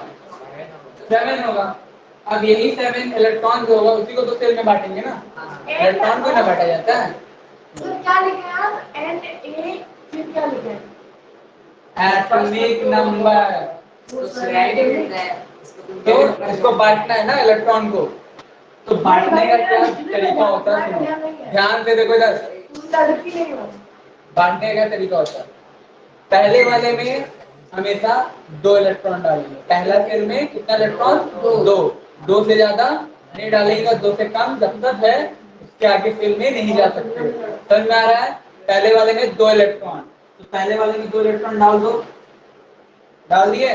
7 होगा। अब यही 7 इलेक्ट्रॉन जो होगा उसी को तो सेल में बांटेंगे ना, इलेक्ट्रॉन को ना बांटा जाता है। तो क्या लिखे आप एन ए फिर क्या लिखे? Atomic number. तो इसको बांटना है ना इलेक्ट्रॉन को, तो बांटने का क्या तरीका होता है? सुनो ध्यान से देखो इधर, लड़की नहीं हो। बांटने का तरीका होता है, पहले वाले में हमेशा 2 इलेक्ट्रॉन डालेंगे। पहला सेल में कितना इलेक्ट्रॉन? 2 से ज्यादा नहीं डालेंगे, 2 से कम जब तक है उसके आगे सेल में नहीं जा सकते। समझ में आ रहा है? पहले वाले में 2 इलेक्ट्रॉन, तो पहले वाले में 2 इलेक्ट्रॉन डाल दो, डाल दिए।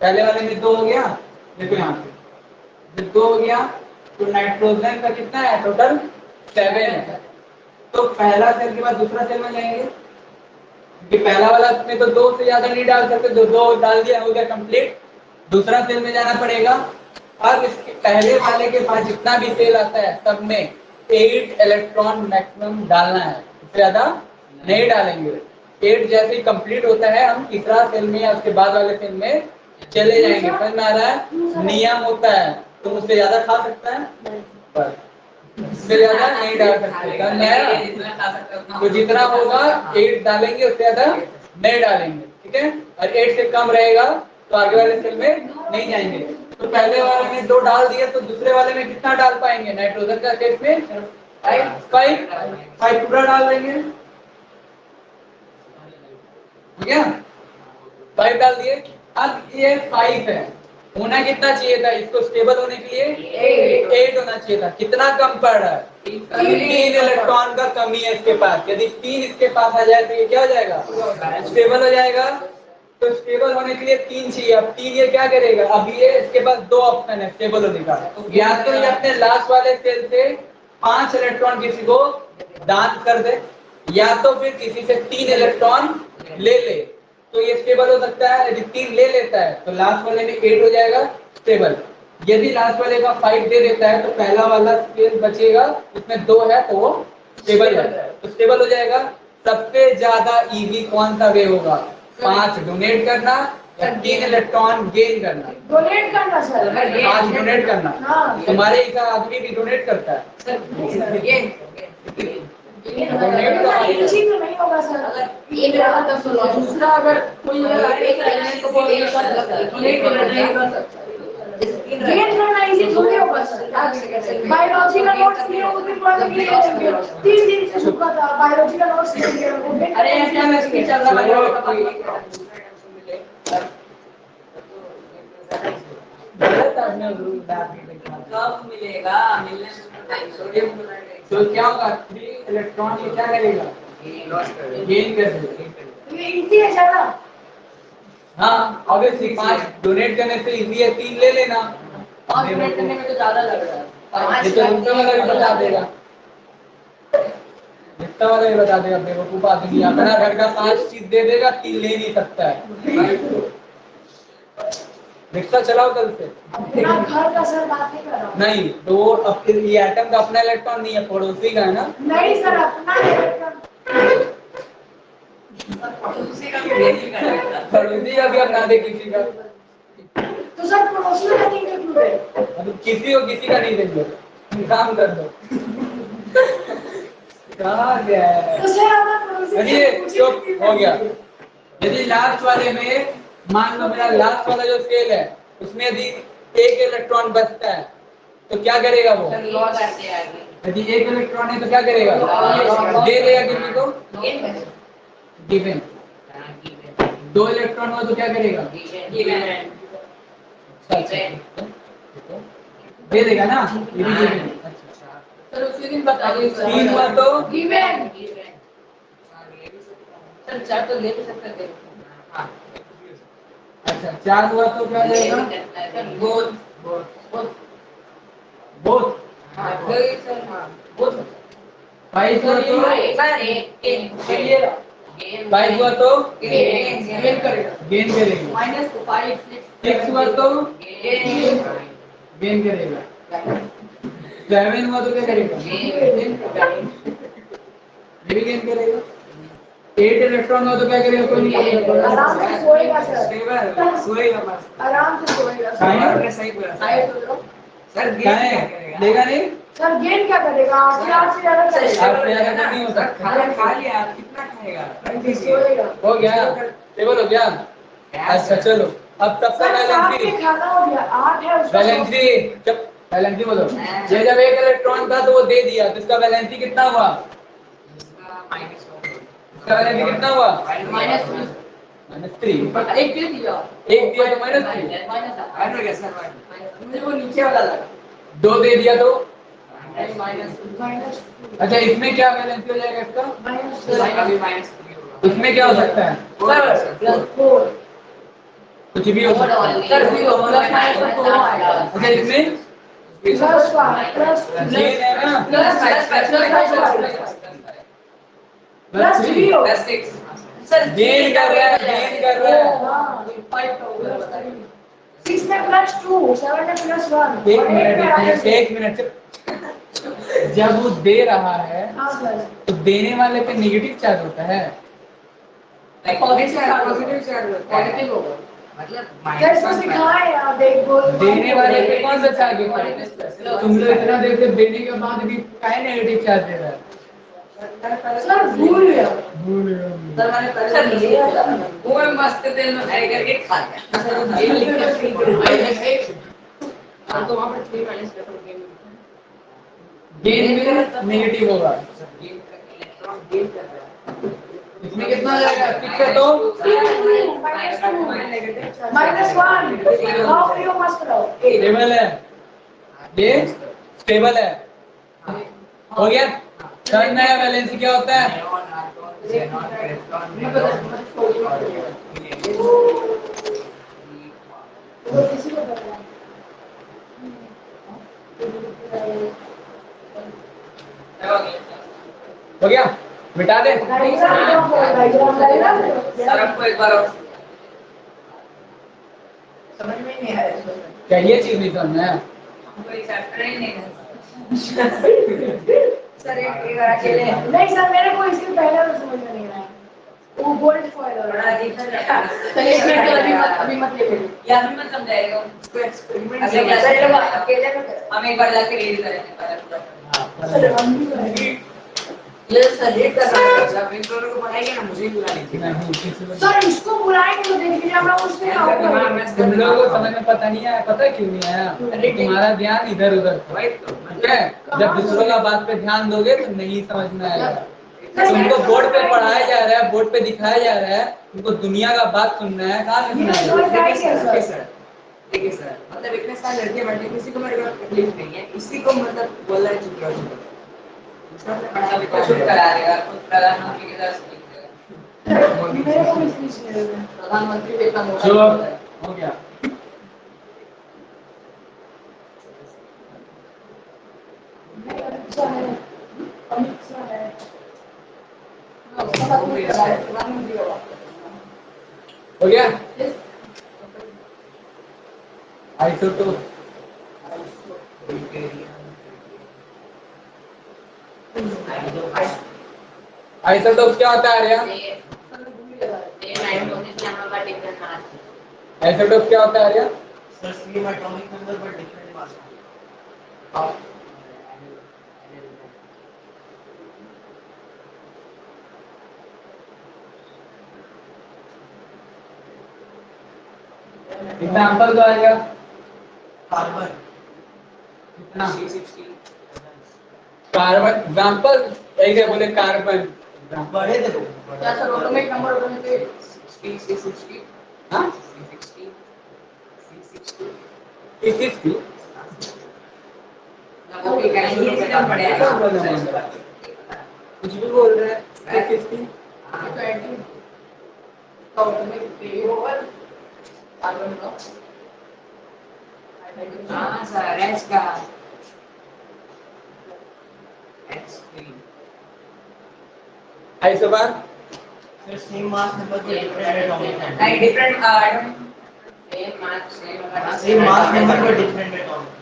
पहले वाले में 2 हो गया, देखो यहाँ पे जब 2 हो गया तो नाइट्रोजन का कितना है टोटल? 7 है। तो पहला सेल के बाद दूसरा सेल में जाएंगे, कि पहला वाला में तो 2 से ज्यादा नहीं डाल सकते, 2 डाल दिया हो गया कंप्लीट। दूसरा सेल में जाना पड़ेगा। अब इसके पहले वाले के पास जितना भी सेल आता है सब में 8 इलेक्ट्रॉन मैक्सिमम डालना है, इससे ज्यादा नहीं डालेंगे। 8 जैसे ही कंप्लीट होता है हम तीसरा सेल में या उसके बाद वाले सेल में चले जाएंगे। समझ में आ रहा है? नियम होता है, तुम उससे ज्यादा खा सकता है बस, उससे ज्यादा नहीं डाल सकते। समझ में आया? जितना खा सकते हो उतना तो जितना होगा 8 डालेंगे, उससे ज्यादा नहीं डालेंगे, ठीक है? और 8 से कम रहेगा तो आगे वाले सेल में नहीं जाएंगे। तो पहले वाले में 2 डाल दिए तो दूसरे वाले में कितना डाल पाएंगे? नाइट्रोजन का केस में 5 पूरा डाल देंगे, ठीक है? 5 डाल दिए। अब ये 5 है, होना कितना चाहिए था इसको स्टेबल होने के लिए? 8 होना चाहिए था। कितना कम पड़ रहा है? 3 इलेक्ट्रॉन का कमी है इसके पास। यदि 3 इसके पास आ जाए तो ये क्या हो जाएगा? स्टेबल हो जाएगा। तो स्टेबल होने के लिए 3 चाहिए। अब 3 ये क्या करेगा? अब ये इसके पास 2 ऑप्शन है स्टेबल होने का, या तो ये अपने लास्ट वाले सेल से 5 इलेक्ट्रॉन किसी को दान कर दे, या तो फिर किसी से 3 इलेक्ट्रॉन ले ले, तो ये स्टेबल हो सकता है। यदि 3 ले लेता है तो लास्ट वाले में 8 हो जाएगा स्टेबल। यदि लास्ट वाले का 5 दे देता है तो पहला वाला स्पेस बचेगा, उसमें 2 है तो वो स्टेबल है, तो स्टेबल हो जाएगा। सबसे ज्यादा इजी कौन सा वे होगा? 5 डोनेट करना या 3 इलेक्ट्रॉन गेन करना? डोनेट करना सर। 5 डोनेट करना। हाँ। तुम्हारे एक आदमी भी डोनेट करता है। इसी में नहीं होगा सर। अगर एक रहा तब सुनो, दूसरा अगर कोई एक एलिमेंट को बोल कर सकता है, डोनेट कर सकता है। गेन करना इजी थोड़ी होगा सर। बायोलॉजी का नोट्स लिए उस दिन बाद के लिए 3 दिन से छुपा था, बायोलॉजी का नोट्स ले लिया वो। अरे ऐसा मैसेज चल रहा है कब मिलेगा? मिलने में टाइम सोडियम क्लोराइड तो क्या होगा? 3 इलेक्ट्रॉन ये क्या करेगा? गेन कर देगा। ये इजी है ज्यादा। हाँ ऑब्वियसली 5 डोनेट करने से इजी है, 3 ले लेना। 5 डोनेट करने में तो ज्यादा लग रहा है। ये तो रुकने वाला भी बता देगा, रुकने वाला भी बता देगा, बेवकूफ आदमी अपना घर का 5 चीज दे देगा, 3 ले नहीं सकता है। रिक्शा चलाओ कल से। अपना घर का सर बात नहीं कर रहा हूँ। नहीं तो वो अब ये एटम का अपना इलेक्ट्रॉन नहीं है, पड़ोसी का है ना। नहीं सर, अपना इलेक्ट्रॉन पड़ोसी का भी नहीं करेगा। पड़ोसी का भी अपना दे किसी का, तो सर पड़ोसी का नहीं इंक्लूड है। अब किसी को किसी का नहीं देंगे, काम कर दो। कहाँ गया है? तो सर हमारा पड़ोसी अरे चुप हो गया। यदि लास्ट वाले में मान लो मेरा लास्ट वाला जो स्केल है उसमें यदि एक इलेक्ट्रॉन बचता है तो क्या करेगा वो? यदि एक इलेक्ट्रॉन है तो क्या करेगा? दे देगा किसी को, गिवन। 2 इलेक्ट्रॉन हो तो क्या करेगा? दे देगा ना, ये भी गिवन। सर उसी दिन बता दीजिए। 3 हुआ तो गिवन। सर 4 तो ले भी सकते थे। हाँ अच्छा 4 हुआ तो क्या जाएगा? Both both. हाँ सर हाँ बोथ 5 हुआ तो चलिए 5 हुआ तो गेन करेगा गेन करेगा। -5 6 हुआ तो गेन करेगा। 7 हुआ तो क्या करेगा? ये भी गेन करेगा। 8 इलेक्ट्रॉन हुआ तो क्या करेगा? कोई नहीं पता। आराम से सोएगा सर, सोएगा बस। आराम से सोएगा सर। कहाँ सही बोला सर। गेन कहाँ क्या है? करेगा? लेगा नहीं? सर गेन क्या करेगा? 8 से ज्यादा करेगा। 8 से ज्यादा तो नहीं हो सकता। खाना खा लिया, कितना खाएगा? सोएगा। हो गया, टेबल हो गया। अच्छा चलो अब तब तक सर 7 वैलेंसी, के खाना हो गया, 8 है उसका। वैलेंसी जब वैलेंसी बोलो, ये जब एक इलेक्ट्रॉन था तो वो दे दिया तो इसका वैलेंसी कितना हुआ? इसका वैलेंसी कितना हुआ? -3। एक दे दिया। एक दिया तो -3। माइनस हो गया सर। मुझे वो नीचे वाला लगा। 2 दे दिया तो माइनस अच्छा इसमें क्या वैलेंसी हो जाएगा इसका? अभी माइनस इसमें क्या हो सकता है? फोर। कुछ भी हो सकता है। सर भी प्लस माइनस तो आएगा। अच्छा इसमें प्लस गेन है ना, प्लस 3 हो। गेन कर रहा है, गेन कर रहा है। 6 में +2, 7 में +1। एक मिनट जब वो दे रहा है हाँ सर। तो देने वाले पे नेगेटिव चार्ज होता है। पॉजिटिव चार्ज पॉजिटिव होगा। मतलब कैसे सिखाए आप एक बोल। देने वाले पे कौन सा चार्ज होता है? तुम लोग इतना देर से देने के बाद भी काहे नेगेटिव चार्ज दे रहा है? सर भूल गया। भूल गया। सर मैंने परीक्षा दी है। वो मैं मस्त तेल में फ्राई करके खा लिया। सर ये लिख के तो वहां पर 3 माइनस गेन गेन में नेगेटिव होगा। इलेक्ट्रॉन गेन कर रहा है। इसमें कितना आ जाएगा? 6 है तो -1। हाउ यू मस्ट रहो। स्टेबल है, ये स्टेबल है। हो गया? समझ में आया वैलेंसी क्या होता है? वो किसी को पता है। हो गया? मिटा दे। डायग्राम सर आपको एक बार और समझ में नहीं आ रहा है। क्या ये चीज नहीं समझ में आया? कोई चैप्टर ही नहीं है। सर एक बार अकेले नहीं सर, मेरे को इसके पहले तो समझ में नहीं आया। वो गोल्ड फॉइल बड़ा है। अजीब सा चलिए अभी मत ले लीजिए। या अभी मत समझाएगा उसको एक्सपेरिमेंट अकेले में हम एक बार जाके रीड करेंगे पहले पूरा। ये सर रीड करना है। जब इन दोनों को बनाएंगे ना मुझे बुला लीजिए। नहीं, किसी को सर इसको बुलाएंगे तो देख लीजिए हम लोग उसमें तुम लोगों को समझ में पता नहीं आया, पता है क्यों नहीं आया? तुम्हारा ध्यान इधर उधर था। ठीक है, जब दूसरों का बात पे ध्यान दोगे तो नहीं समझ में आएगा। तुमको बोर्ड पे पढ़ाया जा रहा है, बोर्ड पे दिखाया जा रहा है, तुमको दुनिया का बात सुनना है, कहाँ सुनना है? देखिए सर मतलब इतने सारे लड़के बैठे किसी को मेरे को तकलीफ नहीं है। इसी को मतलब बोल रहा है चुप रहो चुप रहो। तो चुप करा देगा खुद प्रधानमंत्री के साथ प्रधानमंत्री भी इतना मोटा चलो नहीं है। हो गया। सा है, अमित सा है। उसका साथ में करा है, प्रधानमंत्री होगा। हो गया? आइसोटोप आइसोटोप क्या होता है आर्या? आइसोटोप क्या होता है Arya? Sir same atomic number but different mass. Example दो आर्या। कार्बन कितना? कार्बन एग्जाम्पल ऐसे बोले कार्बन बड़े देखो क्या सर एटॉमिक नंबर होने पे हाँ C60 कुछ भी बोल रहे हैं C60 तो एंटी तो एटॉमिक पे होगा कार्बन का हाँ सर एच का isobar sir same mass number but different atomic number. Different same mass same mass number but different atomic.